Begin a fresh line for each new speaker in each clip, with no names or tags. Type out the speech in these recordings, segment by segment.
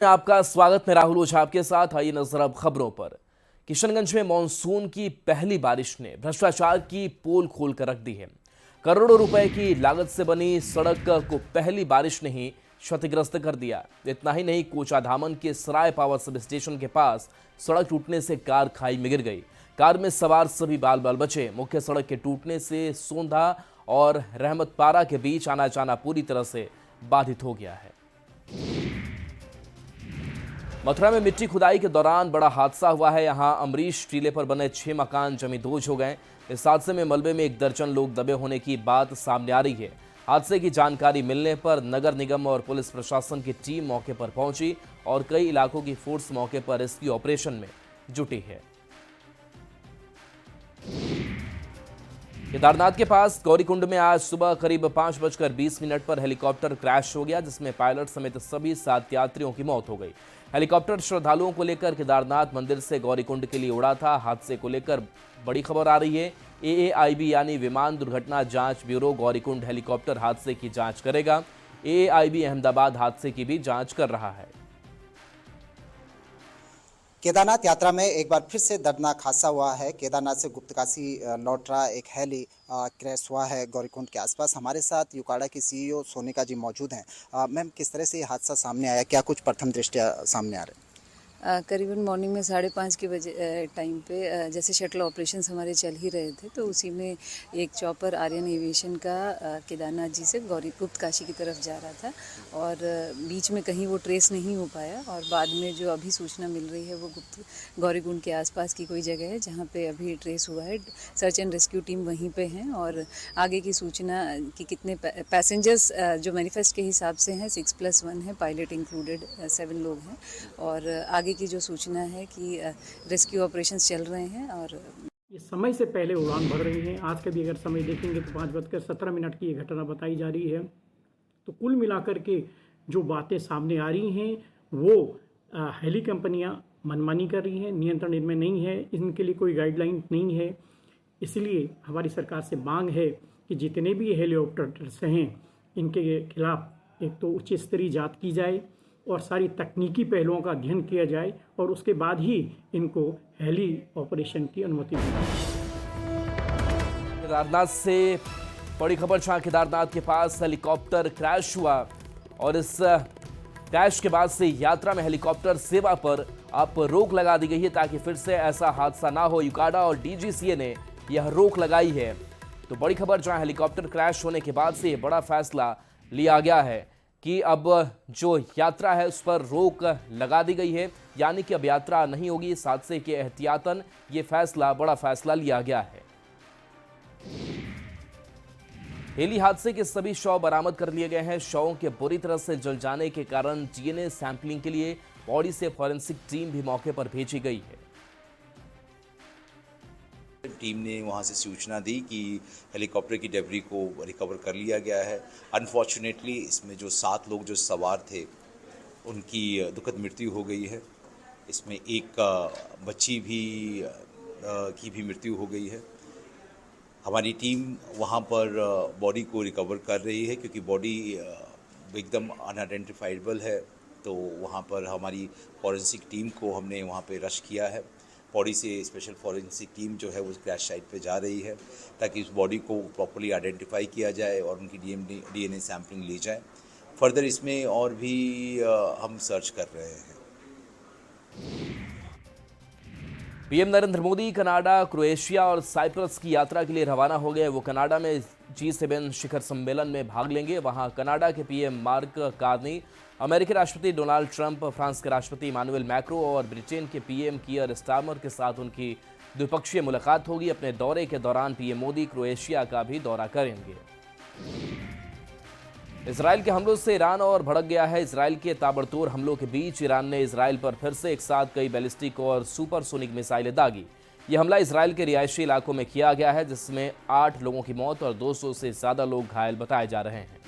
आपका स्वागत। मैं राहुल ओझा आपके साथ। आइए नजर अब खबरों पर। किशनगंज में मानसून की पहली बारिश ने भ्रष्टाचार की पोल खोल कर रख दी है। करोड़ों रुपए की लागत से बनी सड़क को पहली बारिश ने ही क्षतिग्रस्त कर दिया। इतना ही नहीं, कोचाधामन के सराय पावर सब स्टेशन के पास सड़क टूटने से कार खाई में गिर गई। कार में सवार सभी बाल बाल बचे। मुख्य सड़क के टूटने से सोंधा और रहमतपारा के बीच आना जाना पूरी तरह से बाधित हो गया है। मथुरा में मिट्टी खुदाई के दौरान बड़ा हादसा हुआ है। यहां अमरीश टीले पर बने 6 मकान जमींदोज हो गए। इस हादसे में मलबे में 1 दर्जन लोग दबे होने की बात सामने आ रही है। हादसे की जानकारी मिलने पर नगर निगम और पुलिस प्रशासन की टीम मौके पर पहुंची और कई इलाकों की फोर्स मौके पर रेस्क्यू ऑपरेशन में जुटी है। केदारनाथ के पास गौरीकुंड में आज सुबह करीब 5:20 पर हेलीकॉप्टर क्रैश हो गया, जिसमें पायलट समेत सभी 7 यात्रियों की मौत हो गई। हेलीकॉप्टर श्रद्धालुओं को लेकर केदारनाथ मंदिर से गौरीकुंड के लिए उड़ा था। हादसे को लेकर बड़ी खबर आ रही है। एएआईबी यानी विमान दुर्घटना जांच ब्यूरो गौरीकुंड हेलीकॉप्टर हादसे की जांच करेगा। एएआईबी अहमदाबाद हादसे की भी जांच कर रहा है।
केदारनाथ यात्रा में एक बार फिर से दर्दनाक हादसा हुआ है। केदारनाथ से गुप्तकाशी लौट रहा एक हेली क्रैश हुआ है गौरीकुंड के आसपास। हमारे साथ यूकाडा की सीईओ सोनिका जी मौजूद हैं। मैम, किस तरह से ये हादसा सामने आया, क्या कुछ प्रथम दृष्टया सामने आ रहे हैं?
करीबन मॉर्निंग में 5:30 के बजे टाइम पे जैसे शटल ऑपरेशंस हमारे चल ही रहे थे, तो उसी में एक चॉपर आर्यन एविएशन का केदारनाथ जी से गुप्त काशी की तरफ जा रहा था और बीच में कहीं वो ट्रेस नहीं हो पाया। और बाद में जो अभी सूचना मिल रही है वो गौरीकुंड के आसपास की कोई जगह है जहाँ पे अभी ट्रेस हुआ है। सर्च एंड रेस्क्यू टीम वहीं पे हैं और आगे की सूचना कि कितने पैसेंजर्स जो मैनिफेस्ट के हिसाब से हैं 6+1 है, पायलट इंक्लूडेड 7 लोग हैं। और आगे की जो सूचना है कि रेस्क्यू ऑपरेशंस चल रहे हैं और
ये समय से पहले उड़ान भर रही हैं। आज का भी अगर समय देखेंगे तो 5:17 की ये घटना बताई जा रही है। तो कुल मिलाकर के जो बातें सामने आ रही हैं वो हेली कंपनियां मनमानी कर रही हैं, नियंत्रण इनमें नहीं है, इनके लिए कोई गाइडलाइन नहीं है। इसलिए हमारी सरकार से मांग है कि जितने भी हेलीकॉप्टर्स हैं इनके खिलाफ एक तो उच्च स्तरीय जांच की जाए और सारी तकनीकी पहलुओं का अध्ययन किया जाए और उसके बाद ही इनको हेली ऑपरेशन की अनुमति दी जाए।
केदारनाथ से बड़ी खबर। जहां केदारनाथ के पास हेलीकॉप्टर क्रैश हुआ और इस क्रैश के बाद से यात्रा में हेलीकॉप्टर सेवा पर अब रोक लगा दी गई है ताकि फिर से ऐसा हादसा ना हो। यूकाडा और डीजीसीए ने यह रोक लगाई है। तो बड़ी खबर, जहां हेलीकॉप्टर क्रैश होने के बाद से बड़ा फैसला लिया गया है कि अब जो यात्रा है उस पर रोक लगा दी गई है, यानी कि अब यात्रा नहीं होगी। इस हादसे के एहतियातन ये फैसला, बड़ा फैसला लिया गया है। हेली हादसे के सभी शव बरामद कर लिए गए हैं। शवों के बुरी तरह से जल जाने के कारण डीएनए सैंपलिंग के लिए बॉडी से फॉरेंसिक टीम भी मौके पर भेजी गई है।
टीम ने वहां से सूचना दी कि हेलीकॉप्टर की डेब्री को रिकवर कर लिया गया है। अनफॉर्चुनेटली इसमें जो 7 लोग जो सवार थे उनकी दुखद मृत्यु हो गई है। इसमें एक बच्ची की भी मृत्यु हो गई है। हमारी टीम वहां पर बॉडी को रिकवर कर रही है क्योंकि बॉडी एकदम अनआइडेंटिफाइबल है। तो वहां पर हमारी फॉरेंसिक टीम को हमने वहां पे रश किया है। बॉडी से स्पेशल फॉरेंसिक टीम जो है वो क्रैश साइट पे जा रही है ताकि उस बॉडी को प्रॉपर्ली आइडेंटिफाई किया जाए और उनकी डीएनए सैंपलिंग ली जाए। फर्दर इसमें और भी हम सर्च कर रहे हैं।
PM Narendra Modi Canada, Croatia और साइप्रस की यात्रा के लिए रवाना हो गए। वो कनाडा में G7 शिखर सम्मेलन में भाग लेंगे। वहां कनाडा के पीएम मार्क कार्नी, अमेरिकी राष्ट्रपति डोनाल्ड ट्रंप, फ्रांस के राष्ट्रपति इमानुएल मैक्रो और ब्रिटेन के पीएम कियर स्टारमर के साथ उनकी द्विपक्षीय मुलाकात होगी। अपने दौरे के दौरान पीएम मोदी क्रोएशिया का भी दौरा करेंगे। इजराइल के हमलों से ईरान और भड़क गया है। इजराइल के ताबड़तोड़ हमलों के बीच ईरान ने इजराइल पर फिर से एक साथ कई बैलिस्टिक और सुपरसोनिक मिसाइलें दागी। यह हमला इजराइल के रिहायशी इलाकों में किया गया है, जिसमें 8 लोगों की मौत और 200 से ज्यादा लोग घायल बताए जा रहे हैं।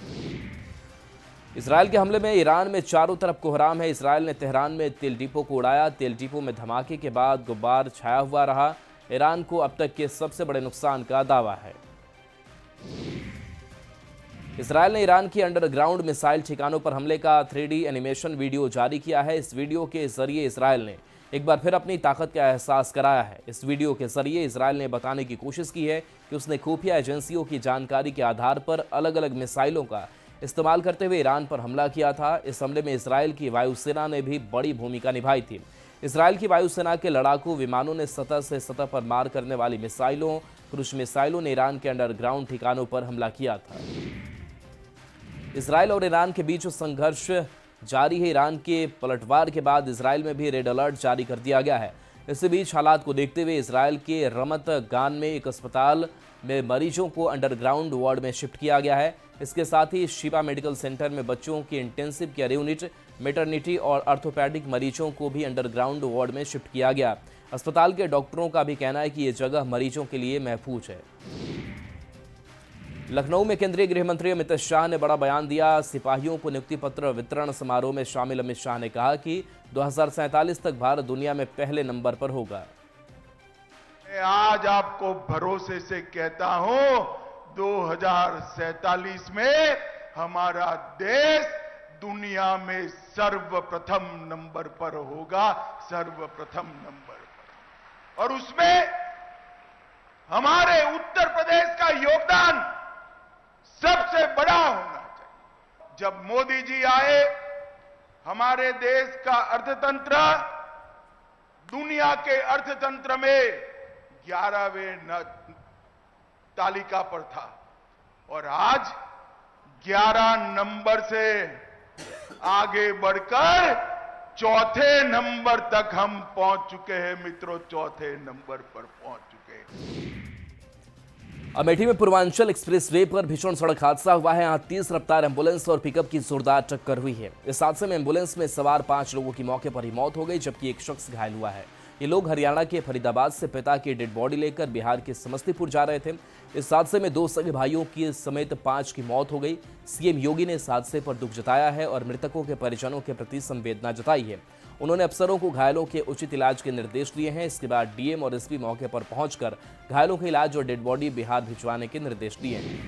इजराइल के हमले में ईरान में चारों तरफ कोहराम है। इजराइल ने तेहरान में तेल डिपो को उड़ाया। तेल डिपो में धमाके के बाद गुब्बार छाया हुआ रहा। ईरान को अब तक के सबसे बड़े नुकसान का दावा है। इसराइल ने ईरान की अंडरग्राउंड मिसाइल ठिकानों पर हमले का 3D एनिमेशन वीडियो जारी किया है। इस वीडियो के जरिए इसराइल ने एक बार फिर अपनी ताकत का एहसास कराया है। इस वीडियो के जरिए इसराइल ने बताने की कोशिश की है कि उसने खुफिया एजेंसियों की जानकारी के आधार पर अलग अलग मिसाइलों का इस्तेमाल करते हुए ईरान पर हमला किया था। इस हमले में इसराइल की वायुसेना ने भी बड़ी भूमिका निभाई थी। इसराइल की वायुसेना के लड़ाकू विमानों ने सतह से सतह पर मार करने वाली मिसाइलों, क्रूज मिसाइलों ने ईरान के अंडरग्राउंड ठिकानों पर हमला किया था। इसराइल और ईरान के बीच संघर्ष जारी है। ईरान के पलटवार के बाद इसराइल में भी रेड अलर्ट जारी कर दिया गया है। इसी बीच हालात को देखते हुए इसराइल के रमत गान में एक अस्पताल में मरीजों को अंडरग्राउंड वार्ड में शिफ्ट किया गया है। इसके साथ ही शिफा मेडिकल सेंटर में बच्चों की इंटेंसिव केयर यूनिट, मैटरनिटी और ऑर्थोपेडिक मरीजों को भी अंडरग्राउंड वार्ड में शिफ्ट किया गया। अस्पताल के डॉक्टरों का भी कहना है कि ये जगह मरीजों के लिए महफूज है। लखनऊ में केंद्रीय गृह मंत्री अमित शाह ने बड़ा बयान दिया। सिपाहियों को नियुक्ति पत्र वितरण समारोह में शामिल अमित शाह ने कहा कि 2047 तक भारत दुनिया में पहले नंबर पर होगा।
मैं आज आपको भरोसे से कहता हूं, 2047 में हमारा देश दुनिया में सर्वप्रथम नंबर पर होगा, सर्वप्रथम नंबर पर। और उसमें हमारे उत्तर प्रदेश का योगदान सबसे बड़ा होना चाहिए। जब मोदी जी आए, हमारे देश का अर्थतंत्र दुनिया के अर्थतंत्र में 11वें तालिका पर था और आज 11 नंबर से आगे बढ़कर चौथे नंबर तक हम पहुंच चुके हैं मित्रों, चौथे नंबर पर पहुंच चुके हैं।
अमेठी में पूर्वांचल एक्सप्रेसवे पर भीषण सड़क हादसा हुआ है। यहां तेज रफ्तार एम्बुलेंस और पिकअप की जोरदार टक्कर हुई है। इस हादसे में एम्बुलेंस में सवार 5 लोगों की मौके पर ही मौत हो गई, जबकि एक शख्स घायल हुआ है। ये लोग हरियाणा के फरीदाबाद से पिता की डेड बॉडी लेकर बिहार के समस्तीपुर जा रहे थे। इस हादसे में 2 सगे भाइयों की समेत 5 की मौत हो गई। सीएम योगी ने इस हादसे पर दुख जताया है और मृतकों के परिजनों के प्रति संवेदना जताई है। उन्होंने अफसरों को घायलों के उचित इलाज के निर्देश दिए हैं। इसके बाद डीएम और एसपी मौके पर पहुंचकर घायलों के इलाज और डेड बॉडी बिहार भिजवाने के निर्देश दिए हैं।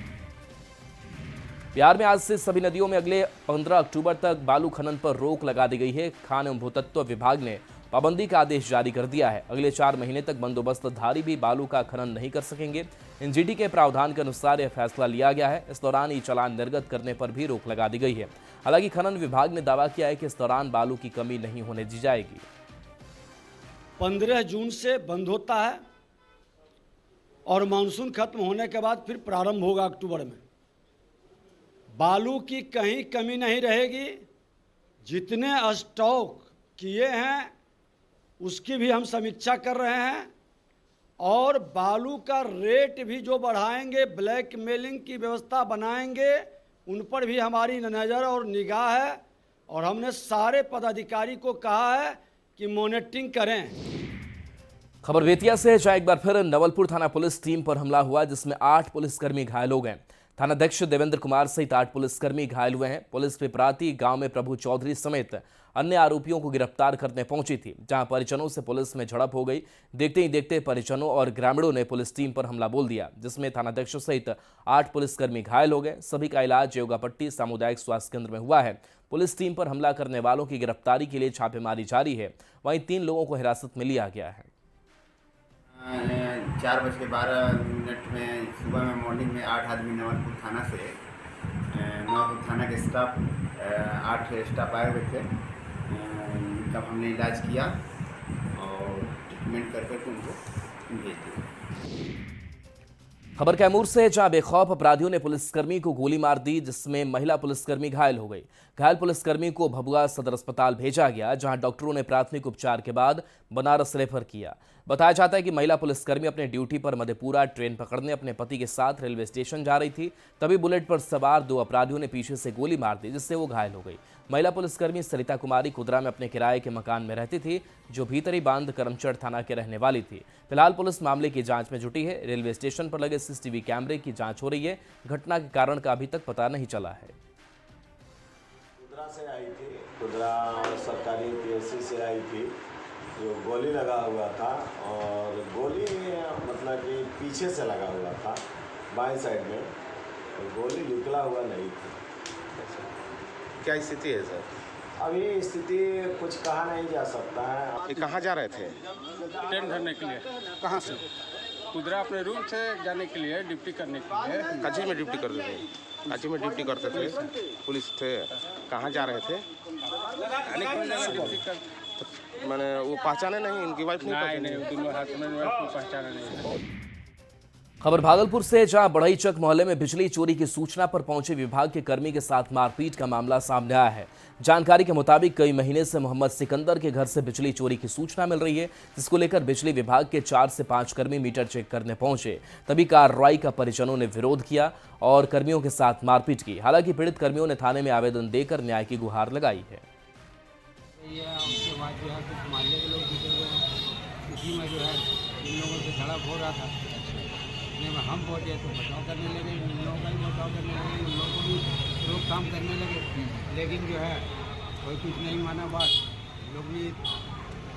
बिहार में आज से सभी नदियों में अगले 15 अक्टूबर तक बालू खनन पर रोक लगा दी गई है। खान एवं भूतत्व विभाग ने पाबंदी का आदेश जारी कर दिया है। अगले 4 महीने तक बंदोबस्तधारी भी बालू का खनन नहीं कर सकेंगे। एनजीटी के प्रावधान के अनुसार यह फैसला लिया गया है। इस दौरान ई चालान निर्गत करने पर भी रोक लगा दी गई है। हालांकि खनन विभाग ने दावा किया है कि इस दौरान बालू की कमी नहीं होने दी जाएगी।
15 जून से बंद होता है और मानसून खत्म होने के बाद फिर प्रारंभ होगा अक्टूबर में। बालू की कहीं कमी नहीं रहेगी। जितने स्टॉक किए हैं उसकी भी हम समीक्षा कर रहे हैं और बालू का रेट भी जो बढ़ाएंगे, ब्लैक मेलिंग की व्यवस्था बनाएंगे, उन पर भी हमारी नज़र और निगाह है। और हमने सारे पदाधिकारी को कहा है कि मॉनिटरिंग करें।
खबर बेतिया से है, जहां एक बार फिर नवलपुर थाना पुलिस टीम पर हमला हुआ, जिसमें 8 पुलिसकर्मी घायल हो गए। थानाध्यक्ष देवेंद्र कुमार सहित 8 पुलिसकर्मी घायल हुए हैं। पुलिस पिपराती गांव में प्रभु चौधरी समेत अन्य आरोपियों को गिरफ्तार करने पहुंची थी, जहां परिजनों से पुलिस में झड़प हो गई। देखते ही देखते परिजनों और ग्रामीणों ने पुलिस टीम पर हमला बोल दिया, जिसमें थानाध्यक्ष सहित 8 पुलिसकर्मी घायल हो गए। सभी का इलाज योगापट्टी सामुदायिक स्वास्थ्य केंद्र में हुआ है। पुलिस टीम पर हमला करने वालों की गिरफ्तारी के लिए छापेमारी जारी है। वहीं 3 लोगों को हिरासत में लिया गया है।
4:12 में सुबह में मॉर्निंग में 8 आदमी नवलपुर थाना से, नवलपुर थाना के स्टाफ 8 स्टाफ आए हुए थे। इनका हमने इलाज किया और ट्रीटमेंट करके उनको भेज दिया।
खबर कैमूर से है, जहां बेखौफ अपराधियों ने पुलिसकर्मी को गोली मार दी, जिसमें महिला पुलिसकर्मी घायल हो गई। घायल पुलिसकर्मी को भभुआ सदर अस्पताल भेजा गया, जहां डॉक्टरों ने प्राथमिक उपचार के बाद बनारस रेफर किया। बताया जाता है कि महिला पुलिसकर्मी अपने ड्यूटी पर मधेपुरा ट्रेन पकड़ने अपने पति के साथ रेलवे स्टेशन जा रही थी। तभी बुलेट पर सवार 2 अपराधियों ने पीछे से गोली मार दी, जिससे वो घायल हो गई। महिला पुलिसकर्मी सरिता कुमारी कुदरा में अपने किराए के मकान में रहती थी, जो भीतरी बांध करमचढ़ थाना के रहने वाली थी। फिलहाल पुलिस मामले की जांच में जुटी है। रेलवे स्टेशन पर लगे सीसीटीवी कैमरे की जांच हो रही है। घटना के कारण का अभी तक पता नहीं चला है।
कुदरा से आई थी, कुदरा सरकारी पीएससी से आई थी, जो गोली लगा हुआ था और गोली मतलब कि पीछे से लगा हुआ था बाएं साइड में, गोली निकला हुआ नहीं था।
क्या स्थिति है सर?
अभी स्थिति कुछ कहा नहीं जा सकता है।
ये कहाँ जा रहे थे?
ट्रेन भरने के लिए।
कहाँ से?
कुदरा अपने रूम से जाने के लिए, ड्यूटी करने के लिए।
काजी में ड्यूटी करते थे? काजी में ड्यूटी करते थे? पुलिस थे? कहाँ जा रहे थे?
ड्यूटी कर।
मैंने वो पहचाने नहीं, इनकी वाइफ नहीं पहचानी?
नहीं, दोनों हस्बैंड वाइफ को पहचाना नहीं।
खबर भागलपुर से, जहां बढ़ईचक मोहल्ले में बिजली चोरी की सूचना पर पहुंचे विभाग के कर्मी के साथ मारपीट का मामला सामने आया है। जानकारी के मुताबिक कई महीने से मोहम्मद सिकंदर के घर से बिजली चोरी की सूचना मिल रही है, जिसको लेकर बिजली विभाग के 4 से 5 कर्मी मीटर चेक करने पहुंचे। तभी कार्रवाई का परिजनों ने विरोध किया और कर्मियों के साथ मारपीट की। हालांकि पीड़ित कर्मियों ने थाने में आवेदन देकर न्याय की गुहार लगाई है।
उसके बाद जो है कुछ मोहल्ले के लोग जुटे हुए हैं, उसी में जो है इन लोगों से झड़प हो रहा था। में हम पहुँचे तो बचाव करने लगे, इन लोगों का भी बचाव करने लगे, उन लोगों को भी रोकथाम करने लगे। लेकिन जो है कोई कुछ नहीं माना बात, लोग भी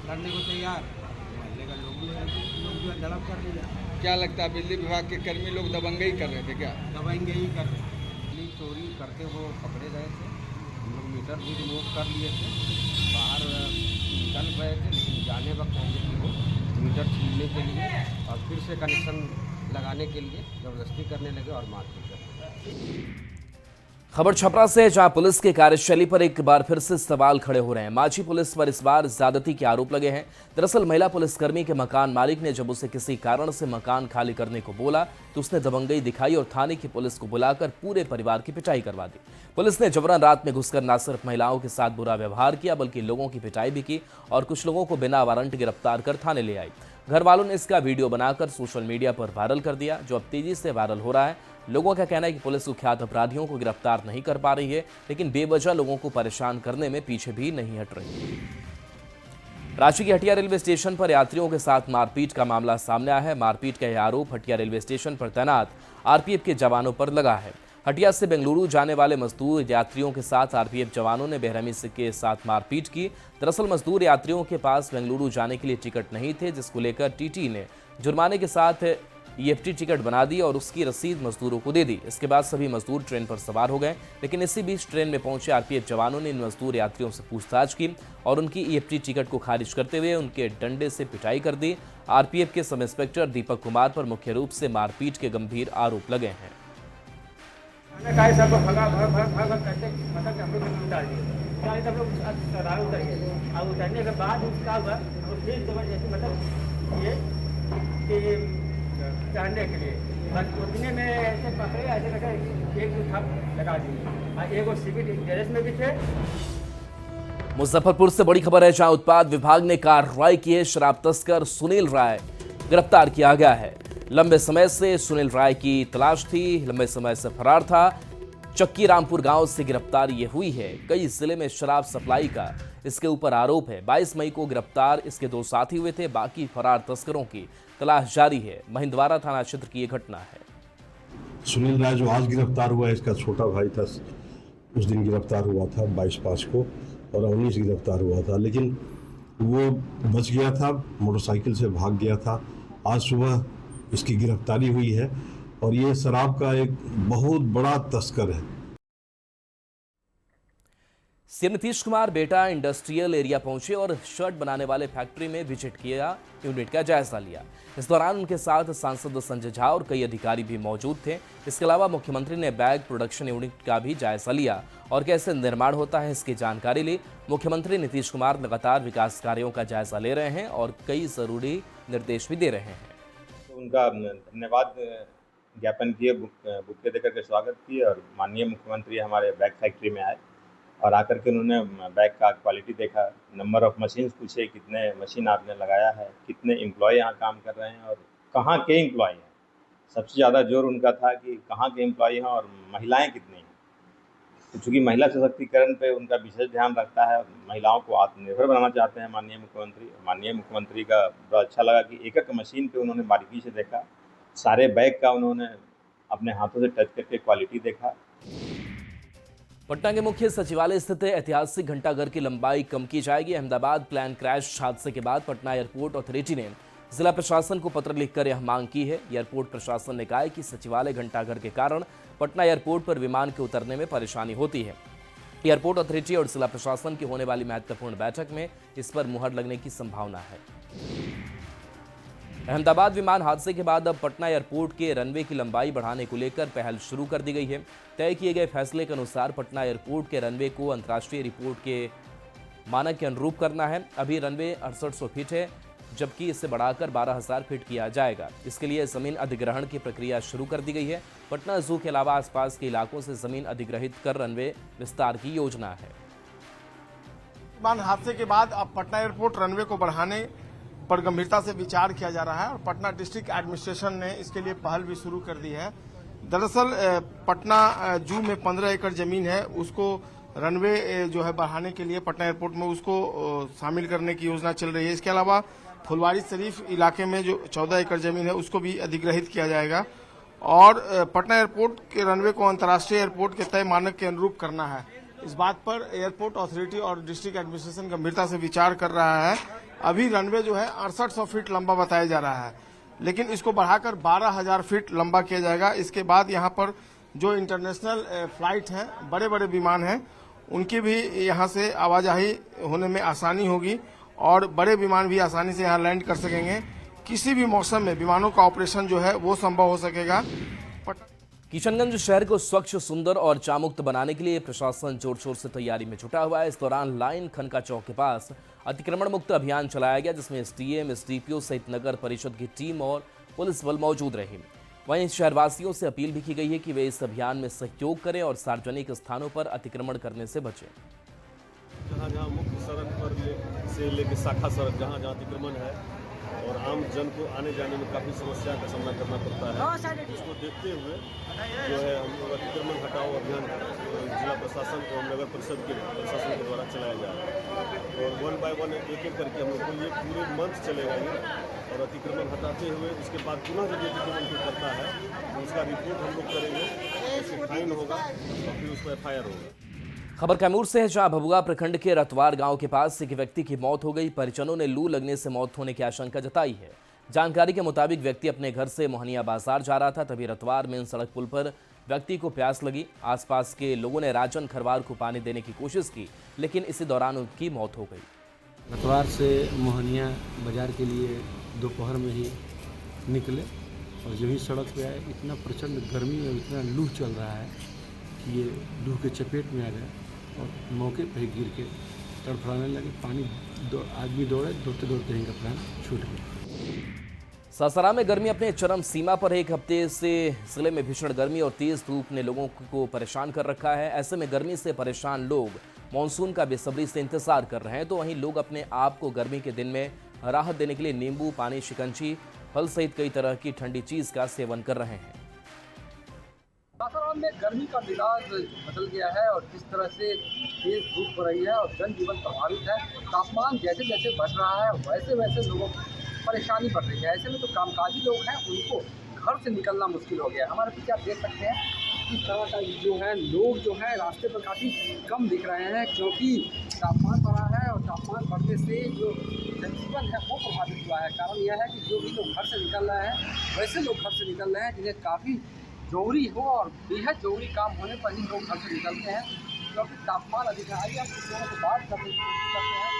लड़ने को तैयार, मोहल्ले का लोग जो है झड़प कर लिया। क्या लगता है बिजली विभाग के कर्मी लोग दबंगई कर रहे थे क्या? दबंगई कर रहे थे। बिजली चोरी करते वो पकड़े गए थे, हम लोग मीटर भी रिमूव कर लिए थे, बाहर निकल गए थे, लेकिन जाने वक्त वो मीटर छीनने के लिए और फिर से कनेक्शन लगाने के लिए जबरदस्ती करने लगे और मारपीट करने।
खबर छपरा से, जहां पुलिस की कार्यशैली पर एक बार फिर से सवाल खड़े हो रहे हैं। माझी पुलिस पर इस बार ज्यादती के आरोप लगे हैं। दरअसल महिला पुलिसकर्मी के मकान मालिक ने जब उसे किसी कारण से मकान खाली करने को बोला तो उसने दबंगई दिखाई और थाने की पुलिस को बुलाकर पूरे परिवार की पिटाई करवा दी। पुलिस ने जबरन रात में घुसकर न सिर्फ महिलाओं के साथ बुरा व्यवहार किया बल्कि लोगों की पिटाई भी की और कुछ लोगों को बिना वारंट गिरफ्तार कर थाने ले आई। घर वालों ने इसका वीडियो बनाकर सोशल मीडिया पर वायरल कर दिया, जो अब तेजी से वायरल हो रहा है। लोगों का कहना है कि पुलिस कुख्यात अपराधियों को गिरफ्तार नहीं कर पा रही है, लेकिन बेवजह लोगों को परेशान करने में पीछे भी नहीं हट रही। रांची के हटिया रेलवे स्टेशन पर यात्रियों के साथ मारपीट का मामला सामने आया है। मारपीट का यह आरोप हटिया रेलवे स्टेशन पर तैनात आरपीएफ के जवानों पर लगा है। हटिया से बेंगलुरु जाने वाले मजदूर यात्रियों के साथ आरपीएफ जवानों ने बेरहमी के साथ मारपीट की। दरअसल मजदूर यात्रियों के पास बेंगलुरु जाने के लिए टिकट नहीं थे, जिसको लेकर टीटी ने जुर्माने के साथ ईएफटी टिकट बना दी और उसकी रसीद मजदूरों को दे दी। इसके बाद सभी मजदूर ट्रेन पर सवार हो गए, लेकिन इसी बीच ट्रेन में पहुंचे आरपीएफ जवानों ने इन मजदूर यात्रियों से पूछताछ की और उनकी ईएफटी टिकट को खारिज करते हुए उनके डंडे से पिटाई कर दी। आरपीएफ के सब इंस्पेक्टर दीपक कुमार पर मुख्य रूप से मारपीट के गंभीर आरोप लगे हैं।
उतरने के बाद उसका हुआ तो फिर जबरदस्ती मतलब ये चढ़ने के लिए बस उतने में ऐसे पकड़े, ऐसे लगा एक दो थप लगा दिए और एक सिविल ड्रेस में भी थे।
मुजफ्फरपुर से बड़ी खबर है, जहां उत्पाद विभाग ने कार्रवाई की है। शराब तस्कर सुनील राय गिरफ्तार किया गया है। लंबे समय से सुनील राय की तलाश थी, लंबे समय से फरार था। चक्की रामपुर गांव से गिरफ्तारी ये हुई है। कई जिले में शराब सप्लाई का इसके ऊपर आरोप है। 22 मई को गिरफ्तार इसके 2 साथी हुए थे। बाकी फरार तस्करों की तलाश जारी है। महिंदवारा थाना क्षेत्र की ये घटना है।
सुनील राय जो आज गिरफ्तार हुआ है, इसका छोटा भाई था, उस दिन गिरफ्तार हुआ था 22/5 को और 19 गिरफ्तार हुआ था, लेकिन वो बच गया था, मोटरसाइकिल से भाग गया था। आज सुबह इसकी गिरफ्तारी हुई है और ये शराब का एक बहुत बड़ा तस्कर है।
सीएम नीतीश कुमार बेटा इंडस्ट्रियल एरिया पहुंचे और शर्ट बनाने वाले फैक्ट्री में विजिट किया, यूनिट का जायजा लिया। इस दौरान उनके साथ सांसद संजय झा और कई अधिकारी भी मौजूद थे। इसके अलावा मुख्यमंत्री ने बैग प्रोडक्शन यूनिट का भी जायजा लिया और कैसे निर्माण होता है इसकी जानकारी ली। मुख्यमंत्री नीतीश कुमार लगातार विकास कार्यों का जायजा ले रहे हैं और कई जरूरी निर्देश भी दे रहे हैं।
तो उनका धन्यवाद ज्ञापन किए, बुके देकर के स्वागत किए और माननीय मुख्यमंत्री हमारे बैग फैक्ट्री में आए और आकर के उन्होंने बैग का क्वालिटी देखा, नंबर ऑफ मशीन्स पूछे, कितने मशीन आपने लगाया है, कितने एम्प्लॉय यहाँ काम कर रहे हैं और कहाँ के एम्प्लॉय हैं। सबसे ज़्यादा जोर उनका था कि कहाँ के एम्प्लॉय हैं और महिलाएं कितनी हैं। तो चूँकि महिला सशक्तिकरण पे उनका विशेष ध्यान रखता है, महिलाओं को आत्मनिर्भर बनाना चाहते हैं माननीय मुख्यमंत्री। माननीय मुख्यमंत्री का बड़ा अच्छा लगा कि एक एक मशीन पे उन्होंने बारीकी से देखा, सारे बैग का उन्होंने अपने हाथों से टच करके क्वालिटी देखा।
पटना के मुख्य सचिवालय स्थित ऐतिहासिक घंटाघर की लंबाई कम की जाएगी। अहमदाबाद प्लेन क्रैश हादसे के बाद पटना एयरपोर्ट अथॉरिटी ने जिला प्रशासन को पत्र लिखकर यह मांग की है। एयरपोर्ट प्रशासन ने कहा है कि सचिवालय घंटाघर के कारण पटना एयरपोर्ट पर विमान के उतरने में परेशानी होती है। एयरपोर्ट अथॉरिटी और जिला प्रशासन की होने वाली महत्वपूर्ण बैठक में इस पर मुहर लगने की संभावना है। अहमदाबाद विमान हादसे के बाद अब पटना एयरपोर्ट के रनवे की लंबाई बढ़ाने को लेकर पहल शुरू कर दी गई है। तय किए गए फैसले के अनुसार पटना एयरपोर्ट के रनवे को अंतर्राष्ट्रीय रिपोर्ट के मानक के अनुरूप करना है। अभी रनवे 6800 फीट है, जबकि इसे बढ़ाकर 12000 फीट किया जाएगा। इसके लिए जमीन अधिग्रहण की प्रक्रिया शुरू कर दी गई है। पटना जू के अलावा आसपास के इलाकों से जमीन अधिग्रहित कर रनवे विस्तार की योजना है।
विमान हादसे के बाद अब पटना एयरपोर्ट रनवे को बढ़ाने पर गंभीरता से विचार किया जा रहा है और पटना डिस्ट्रिक्ट एडमिनिस्ट्रेशन ने इसके लिए पहल भी शुरू कर दी है। दरअसल पटना जू में 15 एकड़ जमीन है, उसको रनवे जो है बढ़ाने के लिए पटना एयरपोर्ट में उसको शामिल करने की योजना चल रही है। इसके अलावा फुलवारी शरीफ इलाके में जो 14 एकड़ जमीन है उसको भी अधिग्रहित किया जाएगा और पटना एयरपोर्ट के रनवे को अंतर्राष्ट्रीय एयरपोर्ट के तय मानक के अनुरूप करना है। इस बात पर एयरपोर्ट अथॉरिटी और डिस्ट्रिक्ट एडमिनिस्ट्रेशन गंभीरता से विचार कर रहा है। अभी रनवे जो है 6800 फीट लंबा बताया जा रहा है, लेकिन इसको बढ़ाकर 12000 फीट लंबा किया जाएगा। इसके बाद यहाँ पर जो इंटरनेशनल फ्लाइट हैं, बड़े बड़े विमान हैं, उनकी भी यहाँ से आवाजाही होने में आसानी होगी और बड़े विमान भी आसानी से यहाँ लैंड कर सकेंगे। किसी भी मौसम में विमानों का ऑपरेशन जो है वो संभव हो सकेगा।
किशनगंज शहर को स्वच्छ, सुंदर और चामुक्त बनाने के लिए प्रशासन जोर शोर से तैयारी में जुटा हुआ है। इस दौरान लाइन खनका चौक के पास अतिक्रमण मुक्त अभियान चलाया गया, जिसमें एसडीएम, एसडीपीओ सहित नगर परिषद की टीम और पुलिस बल मौजूद रही। वहीं शहरवासियों से अपील भी की गई है कि वे इस अभियान में सहयोग करें और सार्वजनिक स्थानों पर अतिक्रमण करने से बचें।
जहाँ जहाँ मुख्य सड़क पर से लेकर शाखा सड़क जहाँ जहाँ अतिक्रमण है और आम जन को आने जाने में काफ़ी समस्या का सामना करना पड़ता है, इसको देखते हुए जो है हम लोग अतिक्रमण हटाओ अभियान जिला प्रशासन और नगर परिषद के प्रशासन के द्वारा चलाया जा रहा है और 1 बाय 1 एक एक करके हम लोग को ये पूरे मंथ चलेगा ये और अतिक्रमण हटाते हुए उसके बाद पुनः जब अतिक्रमण कोई करता है तो उसका रिपोर्ट हम लोग करेंगे, उससे फाइन होगा और फिर उस पर FIR होगा।
खबर कैमूर से है, जहां भभुआ प्रखंड के रतवार गांव के पास एक व्यक्ति की मौत हो गई। परिजनों ने लू लगने से मौत होने की आशंका जताई है। जानकारी के मुताबिक व्यक्ति अपने घर से मोहनिया बाजार जा रहा था, तभी रतवार मेन सड़क पुल पर व्यक्ति को प्यास लगी। आसपास के लोगों ने राजन खरवार को पानी देने की कोशिश की, लेकिन इसी दौरान उनकी मौत हो गई।
रतवार से मोहनिया बाजार के लिए दोपहर में ही निकले और जब ही सड़क पे आए, इतना प्रचंड गर्मी और इतना लू चल रहा है कि ये लू के चपेट में आ गए और मौके पर ही गिर के तड़फड़ाने लगे। आदमी दौड़े, दौड़ते दौड़ते ही प्राण छूट गए।
सासाराम में गर्मी अपने चरम सीमा पर है। एक हफ्ते से जिले में भीषण गर्मी और तेज धूप ने लोगों को परेशान कर रखा है। ऐसे में गर्मी से परेशान लोग मानसून का बेसब्री से इंतजार कर रहे हैं, तो वहीं लोग अपने आप को गर्मी के दिन में राहत देने के लिए नींबू पानी, शिकंजी, फल सहित कई तरह की ठंडी चीज का सेवन कर रहे हैं।
सासाराम में गर्मी का मिजाज बदल गया है और जिस तरह से तेज धूप हो रही है और जनजीवन प्रभावित है। तापमान जैसे जैसे बढ़ रहा है वैसे वैसे लोगों को परेशानी बढ़ रही है। ऐसे में जो कामकाजी लोग हैं उनको घर से निकलना मुश्किल हो गया है। हमारे पीछे आप देख सकते हैं इस तरह का जो है लोग जो है रास्ते पर काफ़ी कम दिख रहे हैं, क्योंकि तापमान बढ़ा है और तापमान बढ़ने से जो जनजीवन है वो प्रभावित हुआ है। कारण यह है कि जो भी लोग घर से निकल रहे हैं वैसे लोग घर से निकल रहे हैं जिन्हें काफ़ी जरूरी हो और बेहद जरूरी काम होने पर ही लोग घर से निकलते हैं, क्योंकि तापमान अधिक है। आइए आप कुछ लोगों से बात करने की कोशिश करते हैं।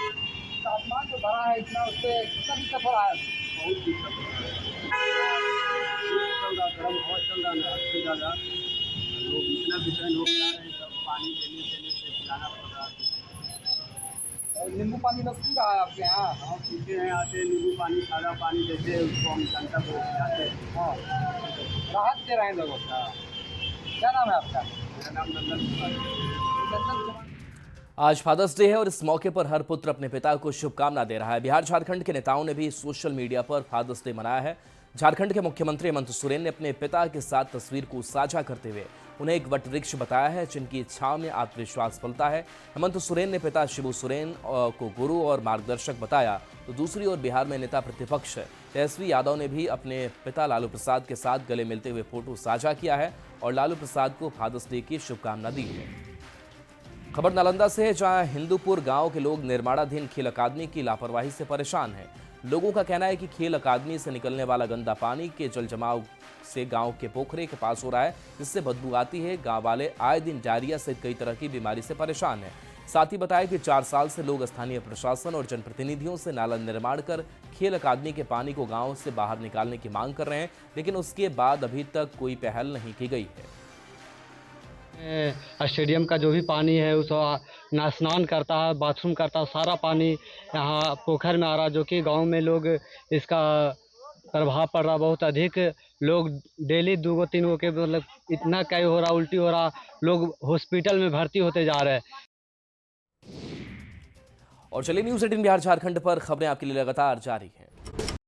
तापमान जो बढ़ा है इतना, उससे कितना दिक्कत हो रहा है? बहुत दिक्कत चल रहा, गर्म हवा चल रहा है, अच्छी ज़्यादा लोग इतना बेचैन हो जा रहे हैं, सब पानी देने से पिलाना पड़ रहा है। और नींबू पानी लोग पी रहा है आपके यहाँ? हाँ पीते हैं, आते नींबू पानी, सादा पानी देते हैं, उसको हम जनता को पिलाते हैं। हाँ राहत दे रहे हैं लोगों का। क्या नाम है आपका? मेरा नाम नंदन कुमार।
आज फादर्स डे है और इस मौके पर हर पुत्र अपने पिता को शुभकामना दे रहा है। बिहार झारखंड के नेताओं ने भी सोशल मीडिया पर फादर्स डे मनाया है। झारखंड के मुख्यमंत्री हेमंत सोरेन ने अपने पिता के साथ तस्वीर को साझा करते हुए उन्हें एक वट वृक्ष बताया है, जिनकी इच्छाओं में आत्मविश्वास पलता है। हेमंत सोरेन ने पिता शिबू सोरेन को गुरु और मार्गदर्शक बताया, तो दूसरी ओर बिहार में नेता प्रतिपक्ष तेजस्वी यादव ने भी अपने पिता लालू प्रसाद के साथ गले मिलते हुए फोटो साझा किया है और लालू प्रसाद को फादर्स डे की शुभकामना दी है। खबर नालंदा से है, जहां हिंदूपुर गांव के लोग निर्माणाधीन खेल अकादमी की लापरवाही से परेशान हैं। लोगों का कहना है कि खेल अकादमी से निकलने वाला गंदा पानी के जल जमाव से गांव के पोखरे के पास हो रहा है, जिससे बदबू आती है। गांव वाले आए दिन डायरिया सहित कई तरह की बीमारी से परेशान हैं। साथ ही बताया कि 4 साल से लोग स्थानीय प्रशासन और जनप्रतिनिधियों से नाला निर्माण कर खेल अकादमी के पानी को गांव से बाहर निकालने की मांग कर रहे हैं, लेकिन उसके बाद अभी तक कोई पहल नहीं की गई है।
स्टेडियम का जो भी पानी है उस ना स्नान करता है, बाथरूम करता है, सारा पानी यहाँ पोखर में आ रहा, जो कि गांव में लोग इसका प्रभाव पड़ रहा बहुत अधिक। लोग डेली 2-3 गो के मतलब इतना कई हो रहा, उल्टी हो रहा, लोग हॉस्पिटल में भर्ती होते जा रहे हैं।
और चलिए न्यूज़ 18 बिहार झारखंड पर खबरें आपके लिए लगातार जारी है।